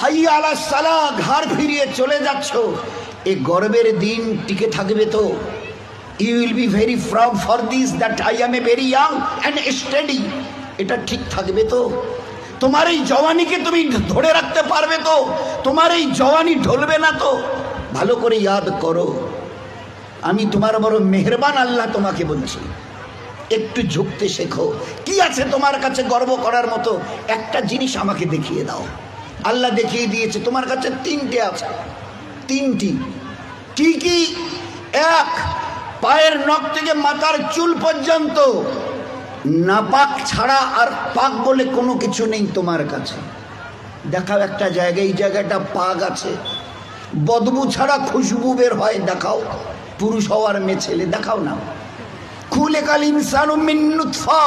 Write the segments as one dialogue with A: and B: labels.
A: হাইয়া আলাস সালাহ ঘাড় ফিরিয়ে চলে যাচ্ছ, এই গর্বের দিন টিকে থাকবে তো? You will be very proud for this that I am a very young and study. এটা ঠিক থাকবে তো? তোমার এই জওয়ানিকে তুমি ধরে রাখতে পারবে তো? তোমার এই জওয়ানি ঢলবে না তো? ভালো করে ইয়াদ করো, আমি তোমার বড় মেহেরবান আল্লাহ তোমাকে বলছি, একটু ঝুঁকতে শেখো। কি আছে তোমার কাছে গর্ব করার মতো? একটা জিনিস আমাকে দেখিয়ে দাও। আল্লাহ দেখিয়ে দিয়েছে তোমার কাছে তিনটে আছে, তিনটি। কি কি? এক, পায়ের নখ থেকে মাথার চুল পর্যন্ত নাপাক ছাড়া আর পাক বলে কোনো কিছু নেই তোমার কাছে। দেখাও একটা জায়গায়, এই জায়গাটা পাক আছে, বদবু ছাড়া খুশবু বের হয়, দেখাও। পুরুষ হওয়ার মেয়ে ছেলে দেখাও না। খুলিকাল ইনসানু মিন নুতফা।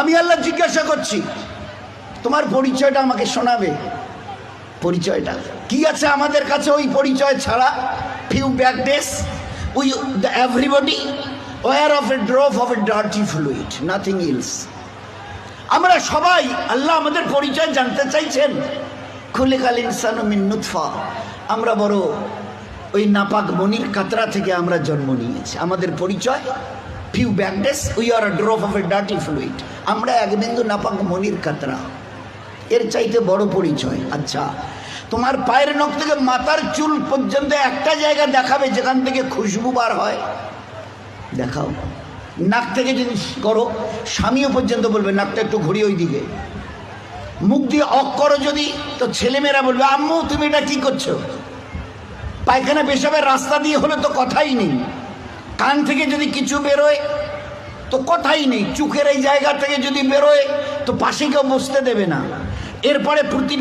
A: আমি আল্লাহ জিজ্ঞাসা করছি, তোমার পরিচয়টা আমাকে শোনাবে। পরিচয়টা কি আছে আমাদের কাছে ওই পরিচয় ছাড়া? Few back days we everybody were of a drop of a dirty fluid, nothing else. আমরা সবাই, আল্লাহ আমাদের পরিচয় জানতে চাইছেন। খুলিকাল ইনসানু মিন নুতফা। আমরা বড় ওই নাপাক মনির কাতরা থেকে আমরা জন্ম নিয়েছি। আমাদের পরিচয় few back days we are a drop of a dirty fluid. আমরা এক বিন্দু নাপাক মনির কাতরা, এর চাইতে বড় পরিচয়। আচ্ছা, তোমার পায়ের নখ থেকে মাথার চুল পর্যন্ত একটা জায়গা দেখাবে যেখান থেকে খুশবু বার হয়, দেখাও। নাক থেকে যদি করো, স্বামীও পর্যন্ত বলবে নাকটা একটু ঘুরিয়ে ওই দিকে। মুখ দিয়ে অক করো যদি, তো ছেলেমেয়েরা বলবে আম্মু তুমি এটা কি করছো? পায়খানা পেশাবের রাস্তা দিয়ে হলে তো কথাই নেই। কান থেকে যদি কিছু বেরোয় তো কথাই নেই। চোখের এই জায়গা থেকে যদি বেরোয় তো পাশে কেউ বসতে দেবে না। এরপরে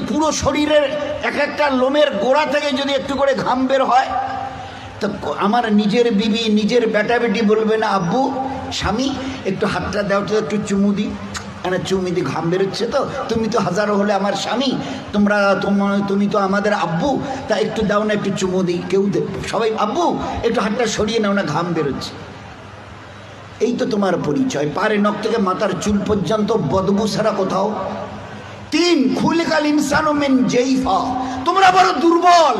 A: পুরো শরীরের এক একটা লোমের গোড়া থেকে যদি একটু করে ঘাম বের হয়, তো আমার নিজের বিবি, নিজের বেটা বেটি বলবে না আব্বু, স্বামী একটু হাতটা দাও তো, একটু চুমু দিই। চুমু দি, ঘাম বেরোচ্ছে তো, তুমি তো হাজারো হলে আমার স্বামী, তুমি তো আমাদের আব্বু, তা একটু দাও না, একটু চুমু দিই। কেউ সবাই আব্বু একটু হাতটা সরিয়ে নাও না, ঘাম বেরোচ্ছে। এই তো তোমার পরিচয়। পারে নখ থেকে মাথার চুল পর্যন্ত বদবু ছাড়া কোথাও। তিন, খুলিকাল ইনসানু মিন জাইফা। তোমরা বড় দুর্বল।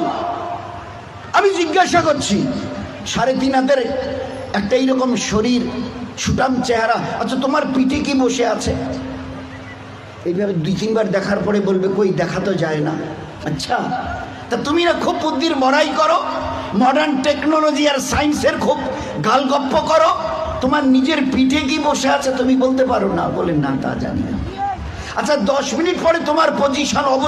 A: আমি জিজ্ঞাসা করছি, 3.5 হাতের একটা এইরকম শরীর, সুটাম চেহারা, আচ্ছা তোমার পিঠে কি বসে আছে? এইভাবে 2-3 বার দেখার পরে বলবে কই, দেখা তো যায় না। আচ্ছা, তা তুমি না খুব বুদ্ধির বড়াই করো, মডার্ন টেকনোলজি আর সায়েন্সের খুব গালগপ্প করো, তোমার নিজের পিঠে কি বসে আছে তুমি বলতে পারো না? বলেন না, তা জানি না। আচ্ছা 10 মিনিট পরে তোমার পজিশন অবস্থা